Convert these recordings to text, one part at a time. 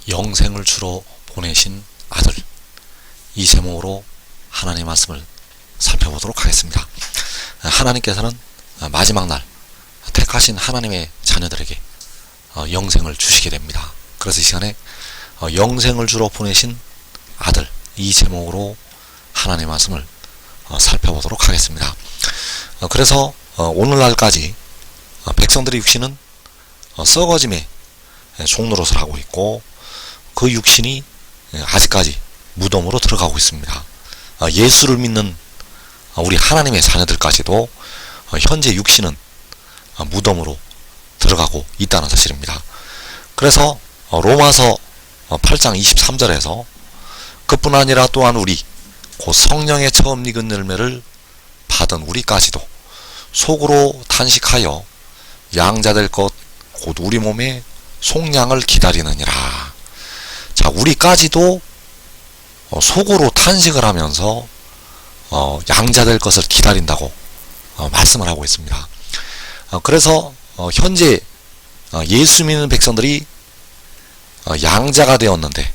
영생을 주로 보내신 아들, 이 제목으로 하나님의 말씀을 살펴보도록 하겠습니다. 하나님께서는 마지막 날 택하신 하나님의 자녀들에게 영생을 주시게 됩니다. 그래서 이 시간에 영생을 주로 보내신 아들, 이 제목으로 하나님의 말씀을 살펴보도록 하겠습니다. 그래서 오늘날까지 백성들의 육신은 썩어짐의 종노릇을 하고 있고, 그 육신이 아직까지 무덤으로 들어가고 있습니다. 예수를 믿는 우리 하나님의 자녀들까지도 현재 육신은 무덤으로 들어가고 있다는 사실입니다. 그래서 로마서 8장 23절에서 그뿐 아니라 또한 우리 곧 성령의 처음 익은 열매를 받은 우리까지도 속으로 탄식하여 양자될 것 곧 우리 몸의 속량을 기다리느니라. 자, 우리까지도 속으로 탄식을 하면서 양자될 것을 기다린다고 말씀을 하고 있습니다. 그래서 현재 예수 믿는 백성들이 양자가 되었는데,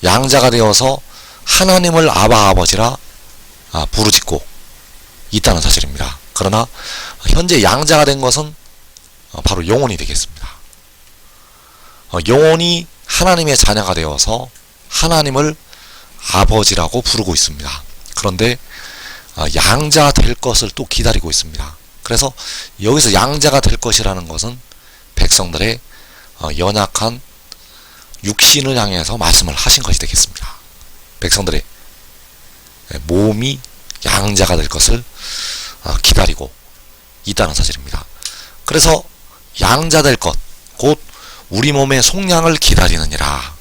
양자가 되어서 하나님을 아바 아버지라 부르짖고 있다는 사실입니다. 그러나 현재 양자가 된 것은 바로 영혼이 되겠습니다. 영혼이 하나님의 자녀가 되어서 하나님을 아버지라고 부르고 있습니다. 그런데 양자 될 것을 또 기다리고 있습니다. 그래서 여기서 양자가 될 것이라는 것은 백성들의 연약한 육신을 향해서 말씀을 하신 것이 되겠습니다. 백성들의 몸이 양자가 될 것을 기다리고 있다는 사실입니다. 그래서 양자 될 것, 곧 우리 몸의 속량을 기다리느니라.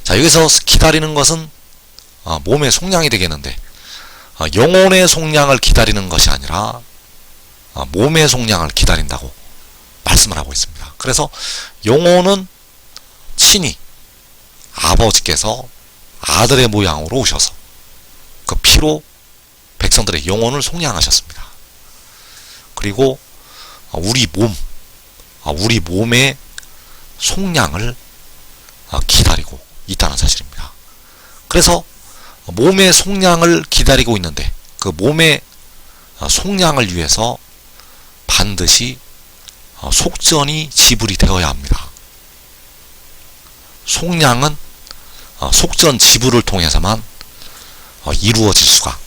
자, 여기서 기다리는 것은 몸의 속량이 되겠는데, 영혼의 속량을 기다리는 것이 아니라 몸의 속량을 기다린다고 말씀을 하고 있습니다. 그래서 영혼은 친히 아버지께서 아들의 모양으로 오셔서 그 피로 백성들의 영혼을 속량하셨습니다. 그리고 우리 몸의 속량을 기다리고 있다는 사실입니다. 그래서 몸의 속량을 기다리고 있는데, 그 몸의 속량을 위해서 반드시 속전이 지불이 되어야 합니다. 속량은 속전 지불을 통해서만 이루어질 수가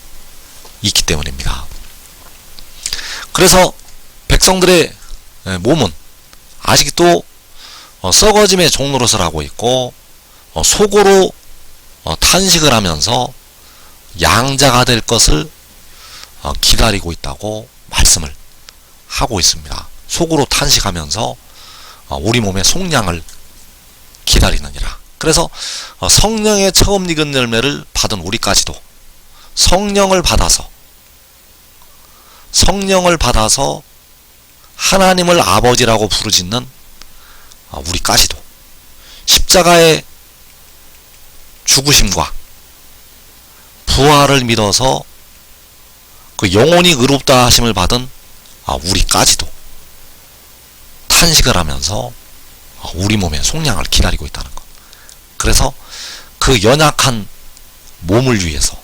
있기 때문입니다. 그래서 백성들의 몸은 아직도 썩어짐의 종노릇을 하고 있고, 속으로 탄식을 하면서 양자가 될 것을 기다리고 있다고 말씀을 하고 있습니다. 속으로 탄식하면서 우리 몸의 속량을 기다리느니라. 그래서 성령의 처음 익은 열매를 받은 우리까지도 성령을 받아서 하나님을 아버지라고 부르짖는 우리까지도 십자가의 죽으심과 부활을 믿어서 그 영혼이 의롭다 하심을 받은 우리까지도 탄식을 하면서 우리 몸의 속량을 기다리고 있다는 것. 그래서 그 연약한 몸을 위해서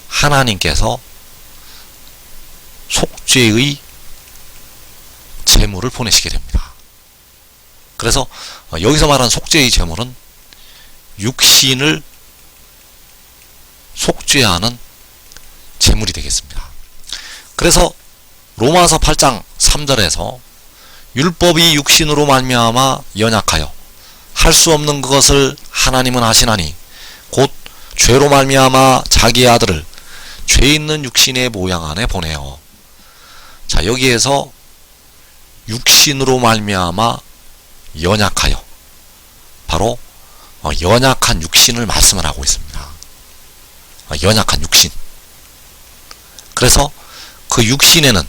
하나님께서 속죄의 제물을 보내시게 됩니다. 그래서 여기서 말하는 속죄의 제물은 육신을 속죄하는 제물이 되겠습니다. 그래서 로마서 8장 3절에서 율법이 육신으로 말미암아 연약하여 할 수 없는 그것을 하나님은 하시나니 곧 죄로 말미암아 자기의 아들을 죄 있는 육신의 모양 안에 보내어. 자, 여기에서 육신으로 말미암아 연약하여, 바로 연약한 육신을 말씀을 하고 있습니다. 연약한 육신. 그래서 그 육신에는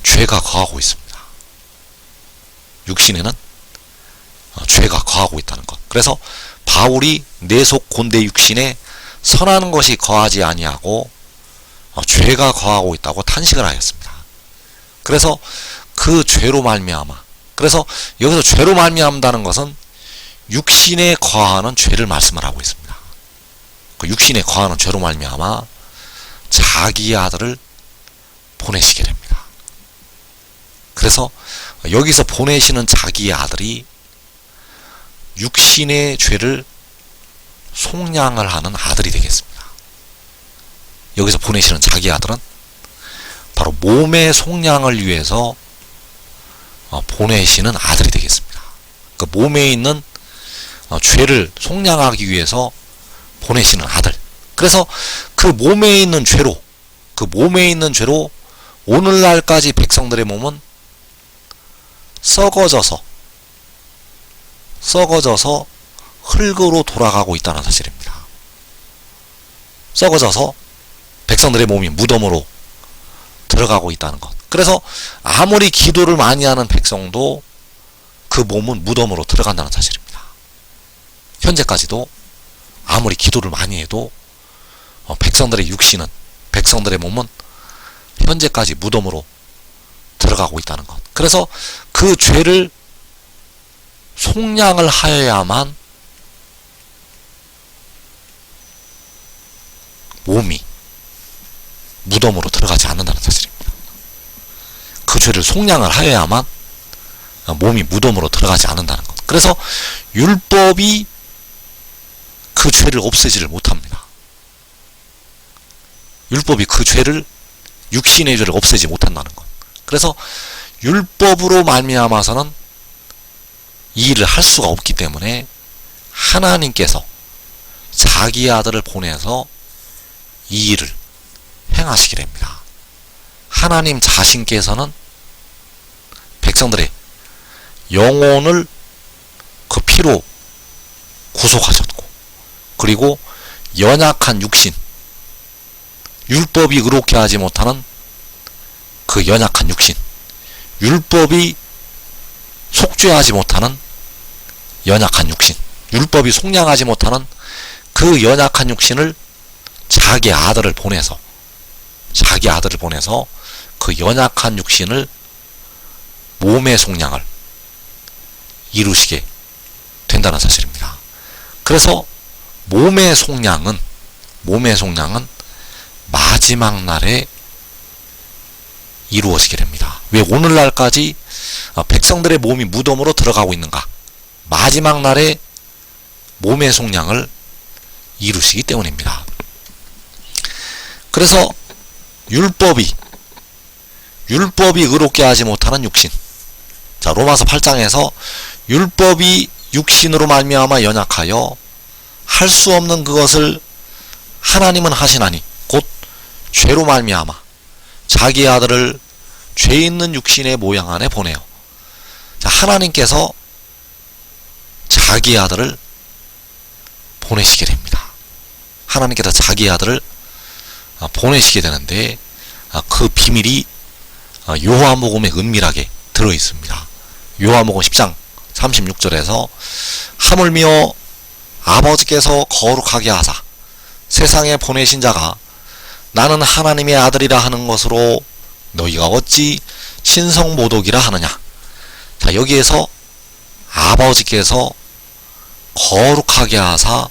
죄가 거하고 있습니다. 육신에는 죄가 거하고 있다는 것. 그래서 바울이 내 속 곤대 육신에 선한 것이 거하지 아니하고 죄가 거하고 있다고 탄식을 하였습니다. 그래서 그 죄로 말미암아 그래서 여기서 죄로 말미암다는 것은 육신에 거하는 죄를 말씀을 하고 있습니다. 그 육신에 거하는 죄로 말미암아 자기의 아들을 보내시게 됩니다. 그래서 여기서 보내시는 자기의 아들이 육신의 죄를 속량을 하는 아들이 되겠습니다. 여기서 보내시는 자기 아들은 바로 몸의 속량을 위해서 보내시는 아들이 되겠습니다. 그 몸에 있는 죄를 속량하기 위해서 보내시는 아들. 그래서 그 몸에 있는 죄로 오늘날까지 백성들의 몸은 썩어져서 흙으로 돌아가고 있다는 사실입니다. 썩어져서 백성들의 몸이 무덤으로 들어가고 있다는 것. 그래서 아무리 기도를 많이 하는 백성도 그 몸은 무덤으로 들어간다는 사실입니다. 현재까지도 아무리 기도를 많이 해도 백성들의 육신은, 백성들의 몸은 현재까지 무덤으로 들어가고 있다는 것. 그래서 그 죄를 속량을 하여야만 몸이 무덤으로 들어가지 않는다는 사실입니다. 그 죄를 속량을 하여야만 몸이 무덤으로 들어가지 않는다는 것. 그래서 율법이 그 죄를 없애지를 못합니다. 율법이 그 죄를, 육신의 죄를 없애지 못한다는 것. 그래서 율법으로 말미암아서는 이 일을 할 수가 없기 때문에 하나님께서 자기의 아들을 보내서 이 일을 행하시게 됩니다. 하나님 자신께서는 백성들의 영혼을 그 피로 구속하셨고, 그리고 연약한 육신, 율법이 의롭게 하지 못하는 그 연약한 육신, 율법이 속죄하지 못하는 연약한 육신, 율법이 속량하지 못하는 그 연약한 육신을 자기 아들을 보내서 그 연약한 육신을 몸의 속량을 이루시게 된다는 사실입니다. 그래서 몸의 속량은 마지막 날에 이루어지게 됩니다. 왜 오늘날까지 백성들의 몸이 무덤으로 들어가고 있는가? 마지막 날에 몸의 속량을 이루시기 때문입니다. 그래서 율법이 의롭게 하지 못하는 육신. 자, 로마서 8장에서 율법이 육신으로 말미암아 연약하여 할 수 없는 그것을 하나님은 하시나니 곧 죄로 말미암아 자기 아들을 죄 있는 육신의 모양 안에 보내요. 자, 하나님께서 자기 아들을 보내시게 됩니다. 하나님께서 자기 아들을 보내시게 되는데 그 비밀이 요한복음에 은밀하게 들어있습니다. 요한복음 10장 36절에서 하물며 아버지께서 거룩하게 하사 세상에 보내신 자가 나는 하나님의 아들이라 하는 것으로 너희가 어찌 신성모독이라 하느냐. 자, 여기에서 아버지께서 거룩하게 하사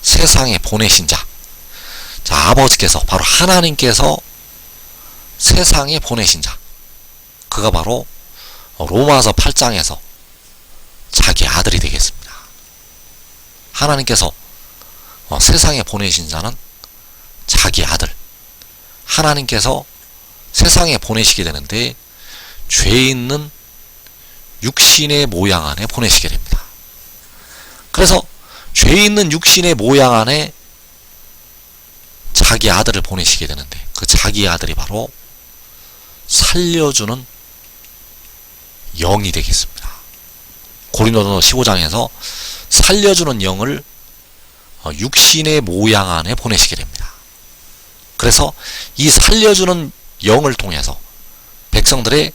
세상에 보내신 자. 자, 아버지께서, 바로 하나님께서 세상에 보내신 자. 그가 바로 로마서 8장에서 자기 아들이 되겠습니다. 하나님께서 세상에 보내신 자는 자기 아들. 하나님께서 세상에 보내시게 되는데 죄 있는 육신의 모양 안에 보내시게 됩니다. 그래서 죄 있는 육신의 모양 안에 자기 아들을 보내시게 되는데 그 자기 아들이 바로 살려주는 영이 되겠습니다. 고린도서 15장에서 살려주는 영을 육신의 모양 안에 보내시게 됩니다. 그래서 이 살려주는 영을 통해서 백성들의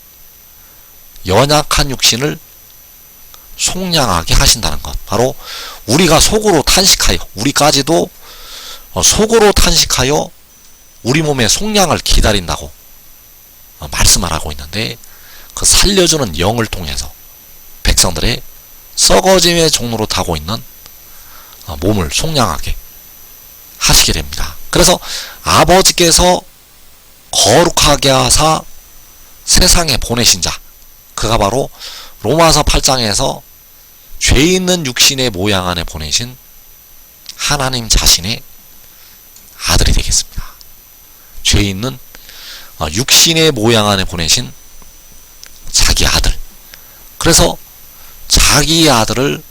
연약한 육신을 속량하게 하신다는 것. 바로 우리가 속으로 탄식하여, 우리까지도 속으로 탄식하여 우리 몸의 속량을 기다린다고 말씀을 하고 있는데 그 살려주는 영을 통해서 백성들의 썩어짐의 종로로 타고 있는 몸을 속량하게 하시게 됩니다. 그래서 아버지께서 거룩하게 하사 세상에 보내신 자, 그가 바로 로마서 8장에서 죄 있는 육신의 모양 안에 보내신 하나님 자신의 아들이 되겠습니다. 죄 있는 육신의 모양 안에 보내신 자기 아들. 그래서 자기 아들을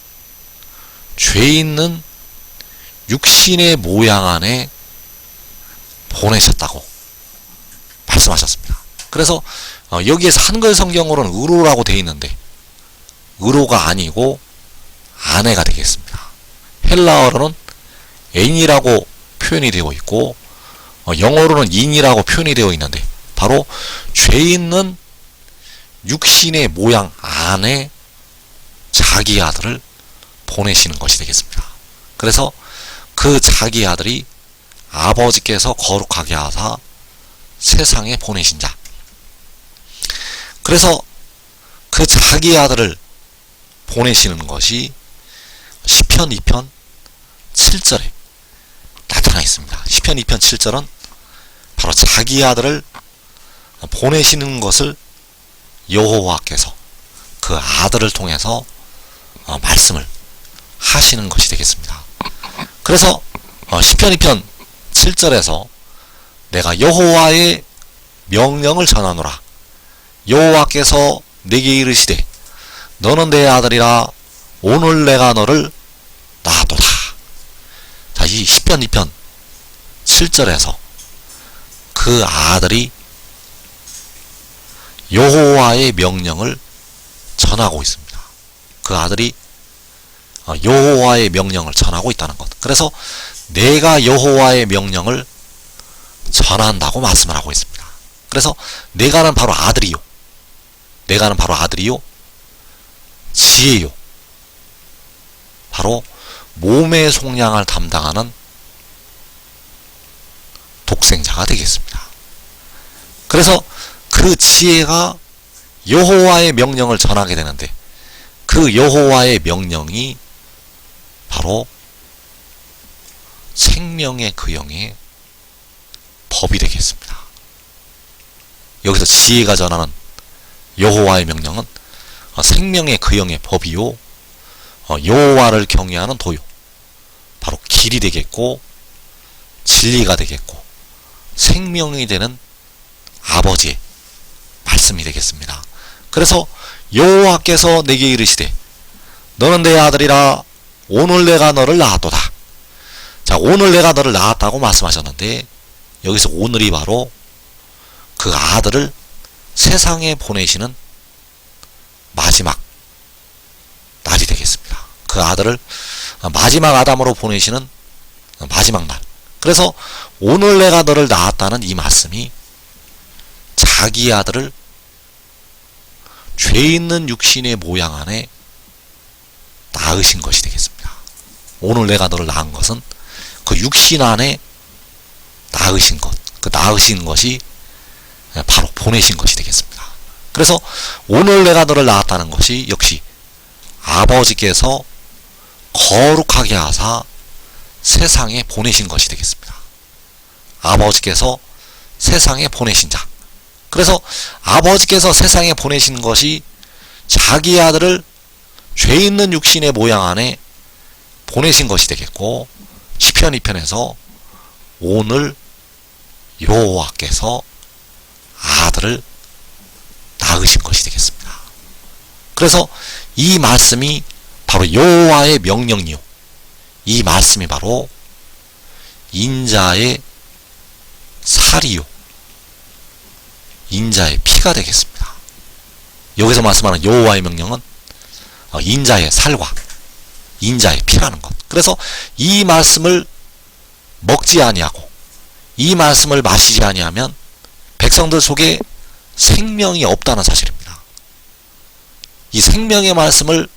죄 있는 육신의 모양 안에 보내셨다고 말씀하셨습니다. 그래서 여기에서 한글 성경으로는 의로라고 되어 있는데 의로가 아니고 아내가 되겠습니다. 헬라어로는 애인이라고 표현이 되어 있고 영어로는 인이라고 표현이 되어 있는데 바로 죄 있는 육신의 모양 안에 자기 아들을 보내시는 것이 되겠습니다. 그래서 그 자기 아들이 아버지께서 거룩하게 하사 세상에 보내신 자. 그래서 그 자기 아들을 보내시는 것이 시편 2편 7절에 나타나 있습니다. 시편 2편 7절은 바로 자기 아들을 보내시는 것을 여호와께서 그 아들을 통해서 말씀을 하시는 것이 되겠습니다. 그래서 시편 2편 7절에서 내가 여호와의 명령을 전하노라. 여호와께서 내게 이르시되 너는 내 아들이라 오늘 내가 너를 낳았도다. 자, 이 시편 2편 7절에서 그 아들이 여호와의 명령을 전하고 있습니다. 그 아들이 여호와의 명령을 전하고 있다는 것. 그래서 내가 여호와의 명령을 전한다고 말씀을 하고 있습니다. 그래서 내가는 바로 아들이요. 내가는 바로 아들이요. 지혜요. 바로 몸의 속량을 담당하는 독생자가 되겠습니다. 그래서 그 지혜가 여호와의 명령을 전하게 되는데 그 여호와의 명령이 바로 생명의 그 영의 법이 되겠습니다. 여기서 지혜가 전하는 여호와의 명령은 생명의 그 영의 법이요 여호와를 경외하는 도요 바로 길이 되겠고 진리가 되겠고 생명이 되는 아버지의 말씀이 되겠습니다. 그래서 여호와께서 내게 이르시되 너는 내 아들이라 오늘 내가 너를 낳았도다. 자, 오늘 내가 너를 낳았다고 말씀하셨는데 여기서 오늘이 바로 그 아들을 세상에 보내시는 마지막 날이 되겠습니다. 그 아들을 마지막 아담으로 보내시는 마지막 날. 그래서 오늘 내가 너를 낳았다는 이 말씀이 자기 아들을 죄 있는 육신의 모양 안에 낳으신 것이 되겠습니다. 오늘 내가 너를 낳은 것은 그 육신 안에 낳으신 것, 그 낳으신 것이 바로 보내신 것이 되겠습니다. 그래서 오늘 내가 너를 낳았다는 것이 역시 아버지께서 거룩하게 하사 세상에 보내신 것이 되겠습니다. 아버지께서 세상에 보내신 자. 그래서 아버지께서 세상에 보내신 것이 자기 아들을 죄 있는 육신의 모양 안에 보내신 것이 되겠고 시편 2편에서 오늘 여호와께서 아들을 낳으신 것이 되겠습니다. 그래서 이 말씀이 바로 여호와의 명령이요. 이 말씀이 바로 인자의 살이요. 인자의 피가 되겠습니다. 여기서 말씀하는 여호와의 명령은 인자의 살과 인자의 피라는 것. 그래서 이 말씀을 먹지 아니하고 이 말씀을 마시지 아니하면 백성들 속에 생명이 없다는 사실입니다. 이 생명의 말씀을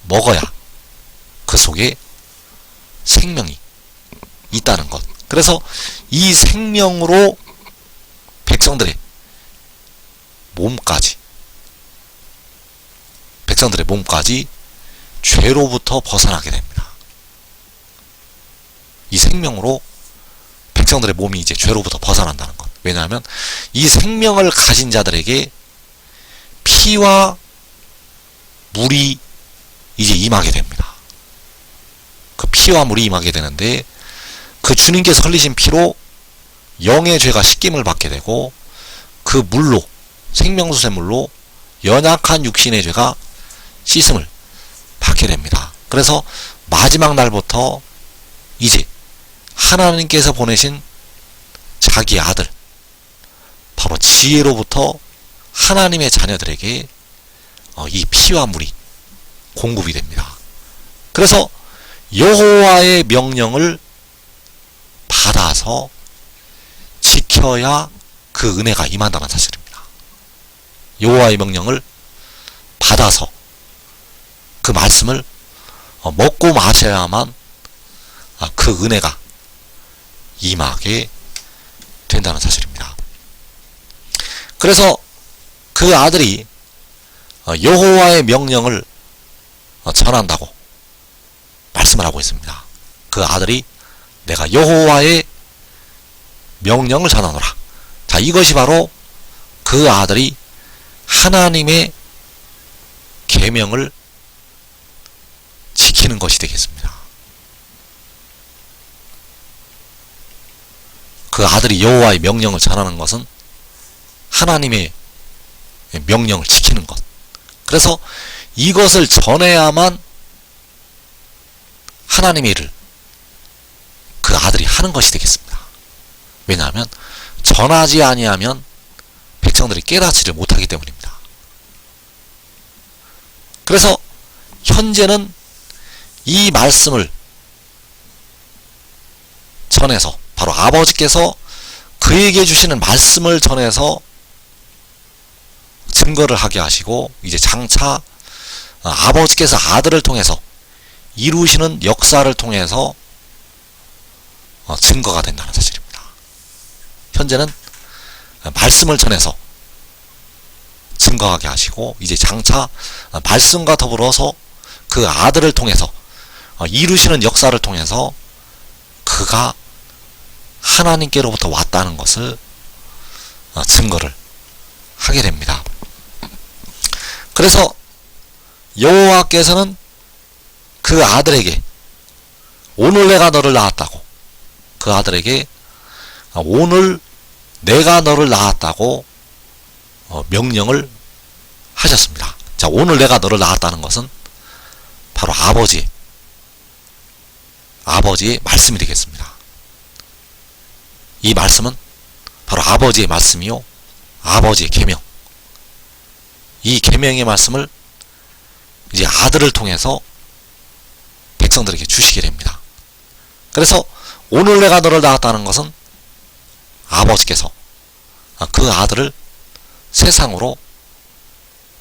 먹어야 그 속에 생명이 있다는 것. 그래서 이 생명으로 백성들의 몸까지 백성들의 몸까지 죄로부터 벗어나게 됩니다. 이 생명으로 백성들의 몸이 이제 죄로부터 벗어난다는 것. 왜냐하면 이 생명을 가진 자들에게 피와 물이 이제 임하게 됩니다. 그 피와 물이 임하게 되는데 그 주님께서 흘리신 피로 영의 죄가 씻김을 받게 되고 그 물로 생명수의 물로 연약한 육신의 죄가 씻음을 받게 됩니다. 그래서 마지막 날부터 이제 하나님께서 보내신 자기 아들 바로 지혜로부터 하나님의 자녀들에게 이 피와 물이 공급이 됩니다. 그래서 여호와의 명령을 받아서 지켜야 그 은혜가 임한다는 사실입니다. 여호와의 명령을 받아서 그 말씀을 먹고 마셔야만 그 은혜가 임하게 된다는 사실입니다. 그래서 그 아들이 여호와의 명령을 전한다고 말씀을 하고 있습니다. 그 아들이 내가 여호와의 명령을 전하노라. 자, 이것이 바로 그 아들이 하나님의 계명을 지키는 것이 되겠습니다. 그 아들이 여호와의 명령을 전하는 것은 하나님의 명령을 지키는 것. 그래서 이것을 전해야만 하나님의 일을 그 아들이 하는 것이 되겠습니다. 왜냐하면 전하지 아니하면 백성들이 깨닫지를 못하기 때문입니다. 그래서 현재는 이 말씀을 전해서 바로 아버지께서 그에게 주시는 말씀을 전해서 증거를 하게 하시고 이제 장차 아버지께서 아들을 통해서 이루시는 역사를 통해서 증거가 된다는 사실입니다. 현재는 말씀을 전해서 증거하게 하시고 이제 장차 말씀과 더불어서 그 아들을 통해서 이루시는 역사를 통해서 그가 하나님께로부터 왔다는 것을 증거를 하게 됩니다. 그래서 여호와께서는 그 아들에게 오늘 내가 너를 낳았다고 그 아들에게 오늘 내가 너를 낳았다고 명령을 하셨습니다. 자, 오늘 내가 너를 낳았다는 것은 바로 아버지의 말씀이 되겠습니다. 이 말씀은 바로 아버지의 말씀이요 아버지의 계명. 이 계명의 말씀을 이제 아들을 통해서 백성들에게 주시게 됩니다. 그래서 오늘 내가 너를 낳았다는 것은 아버지께서 그 아들을 세상으로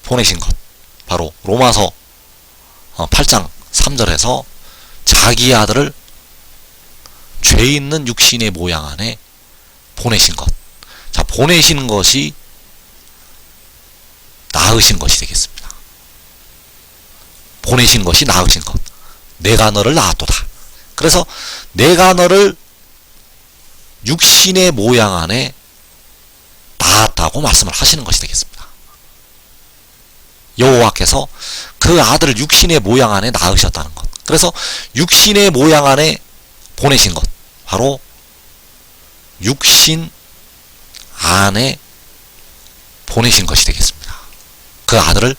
보내신 것. 바로 로마서 8장 3절에서 자기의 아들을 죄 있는 육신의 모양 안에 보내신 것. 자, 보내시는 것이 낳으신 것이 되겠습니다. 보내신 것이 낳으신 것. 내가 너를 낳았도다. 그래서 내가 너를 육신의 모양 안에 낳았다고 말씀을 하시는 것이 되겠습니다. 여호와께서 그 아들을 육신의 모양 안에 낳으셨다는 것. 그래서 육신의 모양 안에 보내신 것. 바로 육신 안에 보내신 것이 되겠습니다. 그 아들을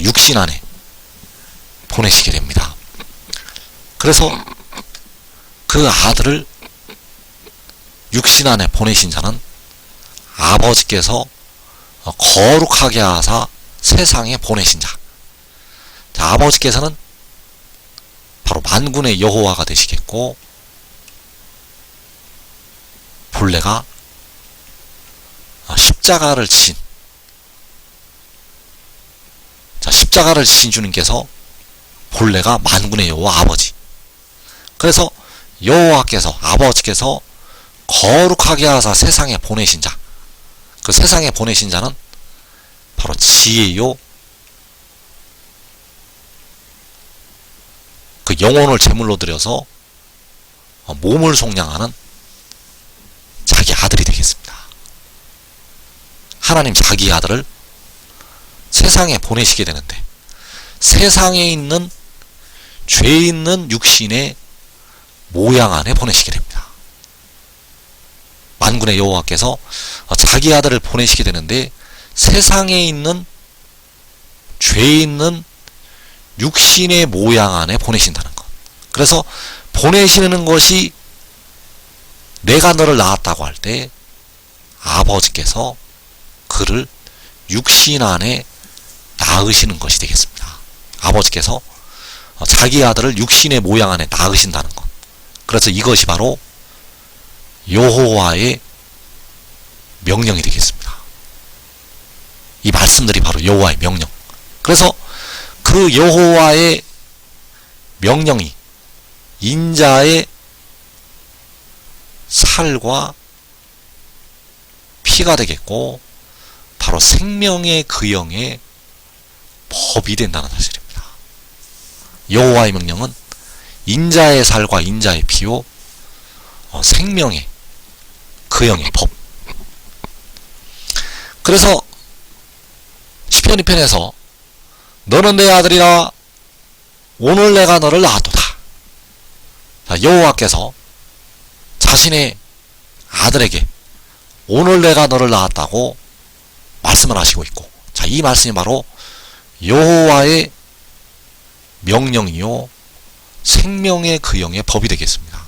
육신 안에 보내시게 됩니다. 그래서 그 아들을 육신 안에 보내신 자는 아버지께서 거룩하게 하사 세상에 보내신 자. 자, 아버지께서는 바로 만군의 여호와가 되시겠고 본래가 십자가를 지신 십자가를 지신 주님께서 본래가 만군의 여호와 아버지. 그래서 여호와께서 아버지께서 거룩하게 하사 세상에 보내신 자. 그 세상에 보내신 자는 바로 지혜요 그 영혼을 제물로 드려서 몸을 속량하는 자기 아들이 되겠습니다. 하나님 자기 아들을 세상에 보내시게 되는데 세상에 있는 죄 있는 육신의 모양 안에 보내시게 됩니다. 만군의 여호와께서 자기 아들을 보내시게 되는데 세상에 있는 죄 있는 육신의 모양 안에 보내신다는 것. 그래서 보내시는 것이 내가 너를 낳았다고 할 때 아버지께서 그를 육신 안에 낳으시는 것이 되겠습니다. 아버지께서 자기 아들을 육신의 모양 안에 낳으신다는 것. 그래서 이것이 바로 여호와의 명령이 되겠습니다. 이 말씀들이 바로 여호와의 명령. 그래서 그 여호와의 명령이 인자의 살과 피가 되겠고 바로 생명의 그영의 법이 된다는 사실입니다. 여호와의 명령은 인자의 살과 인자의 피요 생명의 그영의 법. 그래서 시편 2편에서 너는 내 아들이라 오늘 내가 너를 낳았도다. 여호와께서 자신의 아들에게 오늘 내가 너를 낳았다고 말씀을 하시고 있고, 자, 이 말씀이 바로 여호와의 명령이요 생명의 그영의 법이 되겠습니다.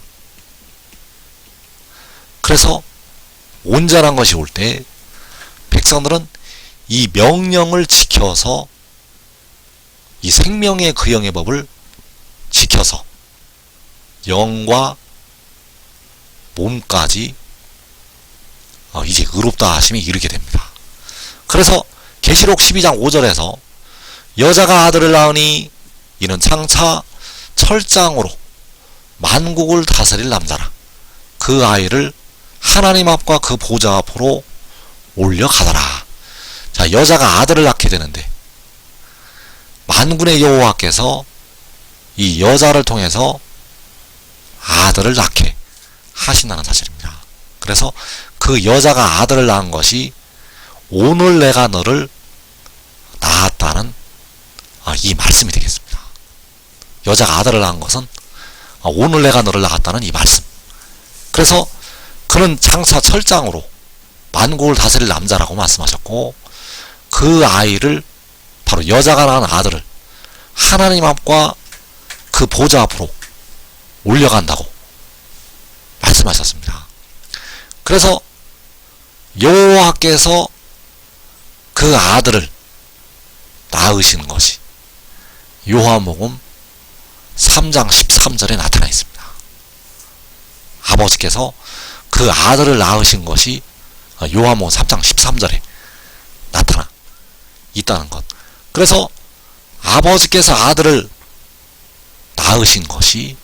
그래서 온전한 것이 올 때 백성들은 이 명령을 지켜서 이 생명의 그영의 법을 지켜서 영과 몸까지 이제 의롭다 하심이 이르게 됩니다. 그래서 계시록 12장 5절에서 여자가 아들을 낳으니 이는 장차 철장으로 만국을 다스릴 남자라. 그 아이를 하나님 앞과 그 보좌 앞으로 올려가더라. 자, 여자가 아들을 낳게 되는데 만군의 여호와께서 이 여자를 통해서 아들을 낳게 하신다는 사실입니다. 그래서 그 여자가 아들을 낳은 것이 오늘 내가 너를 낳았다는 이 말씀이 되겠습니다. 여자가 아들을 낳은 것은 오늘 내가 너를 낳았다는 이 말씀. 그래서 그는 장차 철장으로 만국을 다스릴 남자라고 말씀하셨고, 그 아이를 바로 여자가 낳은 아들을 하나님 앞과 그 보좌 앞으로 올려간다고 말씀하셨습니다. 그래서 여호와께서 그 아들을 낳으신 것이 요한복음 3장 13절에 나타나 있습니다. 아버지께서 그 아들을 낳으신 것이 요한복음 3장 13절에 나타나 있다는 것. 그래서 아버지께서 아들을 낳으신 것이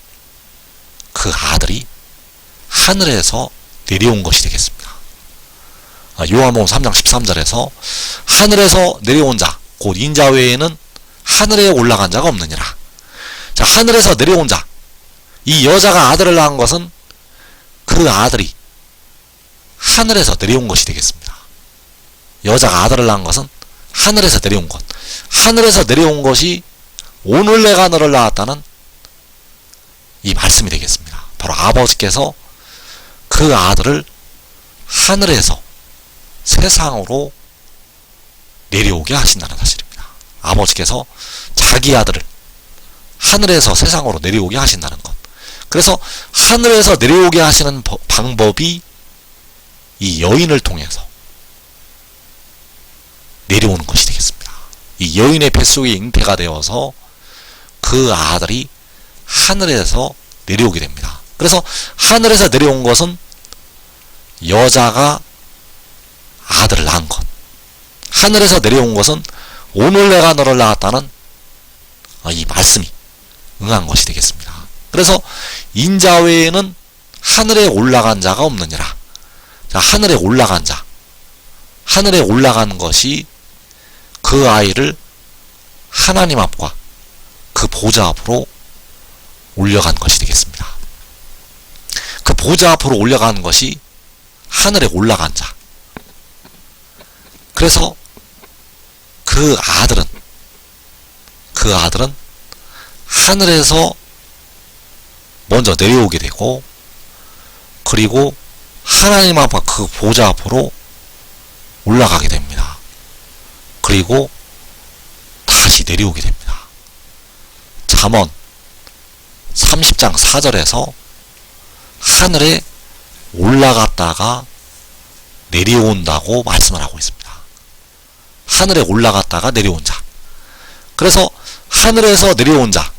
그 아들이 하늘에서 내려온 것이 되겠습니다. 요한복음 3장 13절에서 하늘에서 내려온 자, 곧 인자 외에는 하늘에 올라간 자가 없느니라. 자, 하늘에서 내려온 자, 이 여자가 아들을 낳은 것은 그 아들이 하늘에서 내려온 것이 되겠습니다. 여자가 아들을 낳은 것은 하늘에서 내려온 것. 하늘에서 내려온 것이 오늘 내가 너를 낳았다는 이 말씀이 되겠습니다. 바로 아버지께서 그 아들을 하늘에서 세상으로 내려오게 하신다는 사실입니다. 아버지께서 자기 아들을 하늘에서 세상으로 내려오게 하신다는 것. 그래서 하늘에서 내려오게 하시는 방법이 이 여인을 통해서 내려오는 것이 되겠습니다. 이 여인의 뱃속에 잉태가 되어서 그 아들이 하늘에서 내려오게 됩니다. 그래서 하늘에서 내려온 것은 여자가 아들을 낳은 것. 하늘에서 내려온 것은 오늘 내가 너를 낳았다는 이 말씀이 응한 것이 되겠습니다. 그래서 인자 외에는 하늘에 올라간 자가 없느니라. 자, 하늘에 올라간 자. 하늘에 올라간 것이 그 아이를 하나님 앞과 그 보좌 앞으로 올려간 것이 되겠습니다. 그 보좌 앞으로 올려간 것이 하늘에 올라간 자. 그래서 그 아들은 하늘에서 먼저 내려오게 되고, 그리고 하나님 앞 그 보좌 앞으로 올라가게 됩니다. 그리고 다시 내려오게 됩니다. 잠언 30장 4절에서 하늘에 올라갔다가 내려온다고 말씀을 하고 있습니다. 하늘에 올라갔다가 내려온 자. 그래서 하늘에서 내려온 자,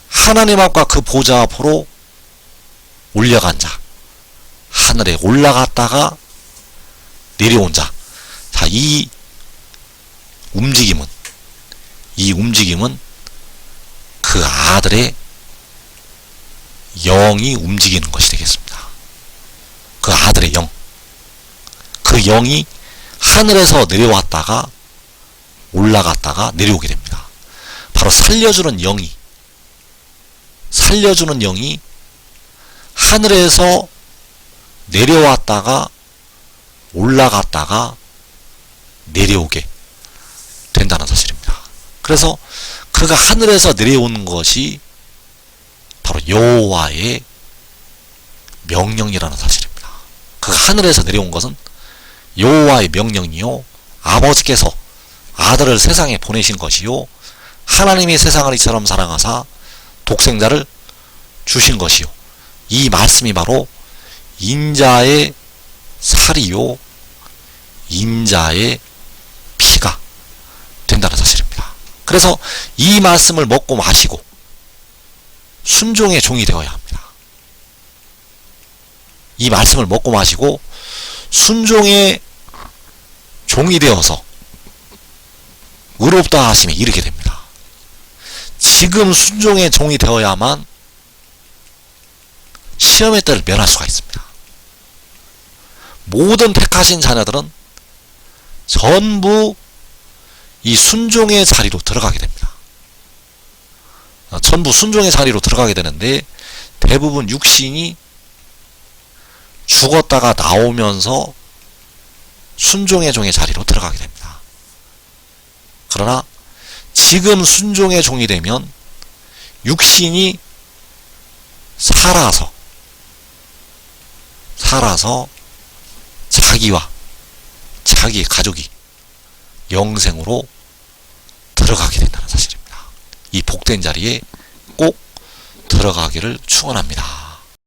하나님 앞과 그 보좌 앞으로 올려간 자, 하늘에 올라갔다가 내려온 자. 자, 이 움직임은 그 아들의 영이 움직이는 것이 되겠습니다. 그 아들의 영. 그 영이 하늘에서 내려왔다가 올라갔다가 내려오게 됩니다. 바로 살려주는 영이 하늘에서 내려왔다가 올라갔다가 내려오게 된다는 사실입니다. 그래서 그가 하늘에서 내려오는 것이 바로 여호와의 명령이라는 사실입니다. 그가 하늘에서 내려온 것은 여호와의 명령이요, 아버지께서 아들을 세상에 보내신 것이요, 하나님이 세상을 이처럼 사랑하사 독생자를 주신 것이요, 이 말씀이 바로 인자의 살이요 인자의 피가 된다는 사실입니다. 그래서 이 말씀을 먹고 마시고 순종의 종이 되어야 합니다. 이 말씀을 먹고 마시고 순종의 종이 되어서 의롭다 하심에 이르게 됩니다. 지금 순종의 종이 되어야만 시험의 때를 면할 수가 있습니다. 모든 택하신 자녀들은 전부 이 순종의 자리로 들어가게 됩니다. 전부 순종의 자리로 들어가게 되는데, 대부분 육신이 죽었다가 나오면서 순종의 종의 자리로 들어가게 됩니다. 그러나 지금 순종의 종이 되면 육신이 살아서 자기와 자기의 가족이 영생으로 들어가게 된다는 사실입니다. 이 복된 자리에 꼭 들어가기를 축원합니다.